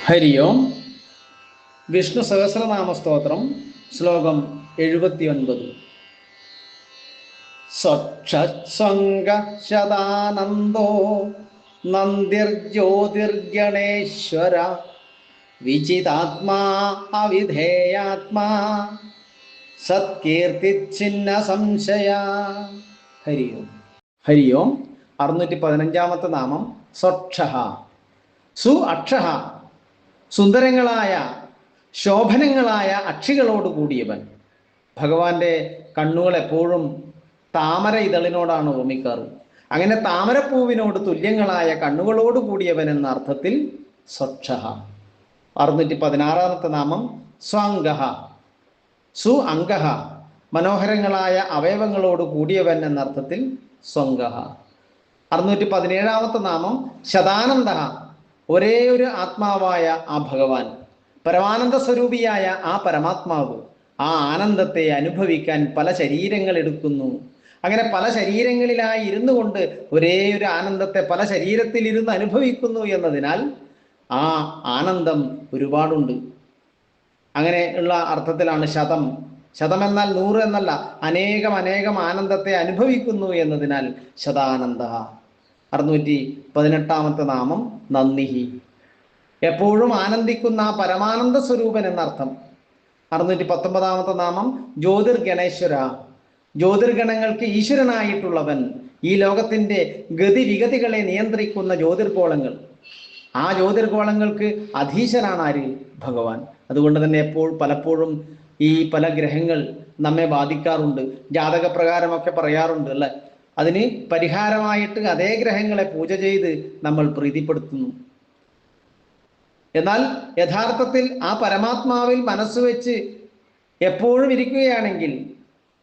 ഹരി ഓം. വിഷ്ണു സഹസ്രനാമ സ്തോത്രം, ശ്ലോകം 79. സ്വക്ഷസ്വംഗ ശതാനന്ദോ നന്ദിർജ്യോതിർഗണേശ്വര വിചിതാത്മാ അവിധേയാത്മാ സത്കീർത്തിച്ഛിന്ന സംശയ. ഹരി ഓം. ഹരി ഓം. 615 നാമം സ്വക്ഷഃ. സു അക്ഷഃ, സുന്ദരങ്ങളായ ശോഭനങ്ങളായ അക്ഷികളോട് കൂടിയവൻ. ഭഗവാന്റെ കണ്ണുകൾ എപ്പോഴും താമര ഇതളിനോടാണ് ഓമിക്കാറ്. അങ്ങനെ താമരപ്പൂവിനോട് തുല്യങ്ങളായ കണ്ണുകളോട് കൂടിയവൻ എന്ന അർത്ഥത്തിൽ സ്വക്ഷഃ. 616 നാമം സ്വാംഗഃ. സു അംഗഃ, മനോഹരങ്ങളായ അവയവങ്ങളോട് കൂടിയവൻ എന്ന അർത്ഥത്തിൽ സ്വംഗഃ. 617 നാമം ശതാനന്ദഃ. ഒരേ ഒരു ആത്മാവായ ആ ഭഗവാൻ, പരമാനന്ദ സ്വരൂപിയായ ആ പരമാത്മാവ് ആ ആനന്ദത്തെ അനുഭവിക്കാൻ പല ശരീരങ്ങൾ എടുക്കുന്നു. അങ്ങനെ പല ശരീരങ്ങളിലായി ഇരുന്നു കൊണ്ട് ഒരേ ഒരു ആനന്ദത്തെ പല ശരീരത്തിൽ ഇരുന്ന് അനുഭവിക്കുന്നു എന്നതിനാൽ ആ ആനന്ദം ഒരുപാടുണ്ട്. അങ്ങനെ ഉള്ള അർത്ഥത്തിലാണ് ശതം. ശതം എന്നാൽ 100 എന്നല്ല, അനേകം ആനന്ദത്തെ അനുഭവിക്കുന്നു എന്നതിനാൽ ശതാനന്ദ. 618 നാമം നന്ദിഹി. എപ്പോഴും ആനന്ദിക്കുന്ന പരമാനന്ദ സ്വരൂപൻ എന്നർത്ഥം. 619 നാമം ജ്യോതിർഗണേശ്വര. ജ്യോതിർഗണങ്ങൾക്ക് ഈശ്വരനായിട്ടുള്ളവൻ, ഈ ലോകത്തിൻ്റെ ഗതിവിഗതികളെ നിയന്ത്രിക്കുന്ന ജ്യോതിർഗോളങ്ങൾ. ആ ജ്യോതിർഗോളങ്ങൾക്ക് അധീശനാണ് ആര്? ഭഗവാൻ. അതുകൊണ്ട് തന്നെ പലപ്പോഴും ഈ പല ഗ്രഹങ്ങൾ നമ്മെ ബാധിക്കാറുണ്ട്. ജാതകപ്രകാരമൊക്കെ പറയാറുണ്ട് അല്ലേ? അതിന് പരിഹാരമായിട്ട് അതേ ഗ്രഹങ്ങളെ പൂജ ചെയ്ത് നമ്മൾ പ്രീതിപ്പെടുത്തുന്നു. എന്നാൽ യഥാർത്ഥത്തിൽ ആ പരമാത്മാവിൽ മനസ്സ് വെച്ച് എപ്പോഴും ഇരിക്കുകയാണെങ്കിൽ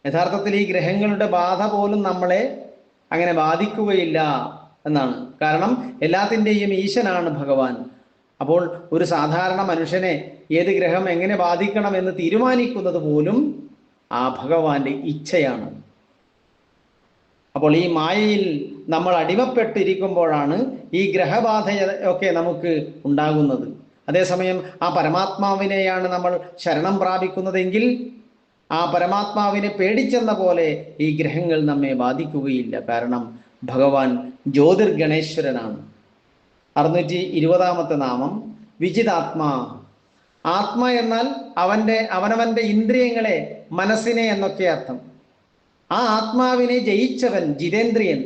യഥാർത്ഥത്തിൽ ഈ ഗ്രഹങ്ങളുടെ ബാധ പോലും നമ്മളെ അങ്ങനെ ബാധിക്കുകയില്ല എന്നാണ്. കാരണം എല്ലാത്തിൻ്റെയും ഈശനാണ് ഭഗവാൻ. അപ്പോൾ ഒരു സാധാരണ മനുഷ്യനെ ഏത് ഗ്രഹം എങ്ങനെ ബാധിക്കണം എന്ന് തീരുമാനിക്കുന്നത് പോലും ആ ഭഗവാന്റെ ഇച്ഛയാണ്. അപ്പോൾ ഈ മായയിൽ നമ്മൾ അടിമപ്പെട്ടിരിക്കുമ്പോഴാണ് ഈ ഗ്രഹബാധയൊക്കെ നമുക്ക് ഉണ്ടാകുന്നത്. അതേസമയം ആ പരമാത്മാവിനെയാണ് നമ്മൾ ശരണം പ്രാപിക്കുന്നതെങ്കിൽ ആ പരമാത്മാവിനെ പേടിച്ചെന്ന പോലെ ഈ ഗ്രഹങ്ങൾ നമ്മെ ബാധിക്കുകയില്ല. കാരണം ഭഗവാൻ ജ്യോതിർഗണേശ്വരനാണ്. 620 നാമം വിജിതാത്മാ. ആത്മ എന്നാൽ അവനവൻ്റെ ഇന്ദ്രിയങ്ങളെ, മനസ്സിനെ എന്നൊക്കെ അർത്ഥം. ആ ആത്മാവിനെ ജയിച്ചവൻ, ജിതേന്ദ്രിയൻ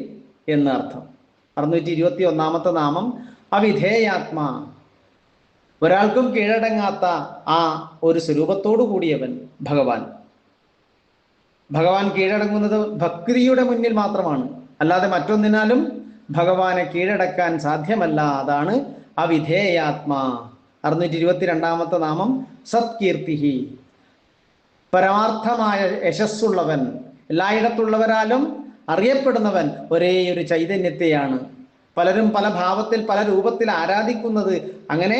എന്ന അർത്ഥം. 621 നാമം അവിധേയാത്മാ. ഒരാൾക്കും കീഴടങ്ങാത്ത ആ ഒരു സ്വരൂപത്തോടു കൂടിയവൻ ഭഗവാൻ. ഭഗവാൻ കീഴടങ്ങുന്നത് ഭക്തിയുടെ മുന്നിൽ മാത്രമാണ്, അല്ലാതെ മറ്റൊന്നിനാലും ഭഗവാനെ കീഴടക്കാൻ സാധ്യമല്ല. അതാണ് അവിധേയാത്മാ. 622 നാമം സത്കീർത്തിഹി. പരമാർത്ഥമായ യശസ്സുള്ളവൻ, എല്ലായിടത്തുള്ളവരാലും അറിയപ്പെടുന്നവൻ, ഒരേ ഒരു ചൈതന്യത്തെയാണ് പലരും പല ഭാവത്തിൽ പല രൂപത്തിൽ ആരാധിക്കുന്നത്. അങ്ങനെ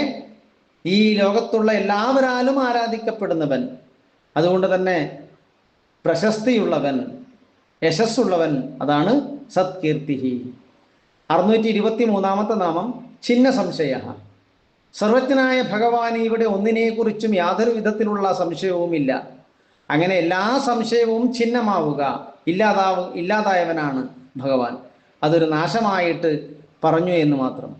ഈ ലോകത്തുള്ള എല്ലാവരാലും ആരാധിക്കപ്പെടുന്നവൻ, അതുകൊണ്ട് തന്നെ പ്രശസ്തിയുള്ളവൻ, യശസ്സുള്ളവൻ, അതാണ് സത്കീർത്തിഹി. 623 നാമം ഛിന്ന സംശയ. സർവജ്ഞനായ ഭഗവാന് ഇവിടെ ഒന്നിനെക്കുറിച്ചും യാതൊരു വിധത്തിലുള്ള സംശയവുമില്ല. അങ്ങനെ എല്ലാ സംശയവും ഛിന്നമാവുക, ഇല്ലാതായവനാണ് ഭഗവാൻ. അതൊരു നാശമായിട്ട് പറഞ്ഞു എന്ന് മാത്രം,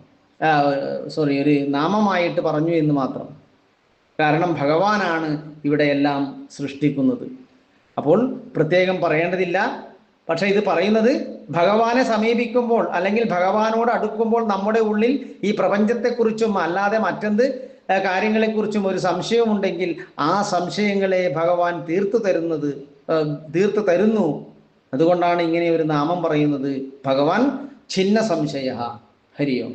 ഒരു നാമമായിട്ട് പറഞ്ഞു എന്ന് മാത്രം. കാരണം ഭഗവാനാണ് ഇവിടെ എല്ലാം സൃഷ്ടിക്കുന്നത്. അപ്പോൾ പ്രത്യേകം പറയേണ്ടതില്ല. പക്ഷെ ഇത് പറയുന്നത് ഭഗവാനെ സമീപിക്കുമ്പോൾ അല്ലെങ്കിൽ ഭഗവാനോട് അടുക്കുമ്പോൾ നമ്മുടെ ഉള്ളിൽ ഈ പ്രപഞ്ചത്തെക്കുറിച്ചും അല്ലാതെ മറ്റെന്ത് കാര്യങ്ങളെക്കുറിച്ചും ഒരു സംശയമുണ്ടെങ്കിൽ ആ സംശയങ്ങളെ ഭഗവാൻ തീർത്തു തരുന്നു. അതുകൊണ്ടാണ് ഇങ്ങനെ ഒരു നാമം പറയുന്നത്. ഭഗവാൻ ഛിന്ന സംശയ. ഹരി ഓം.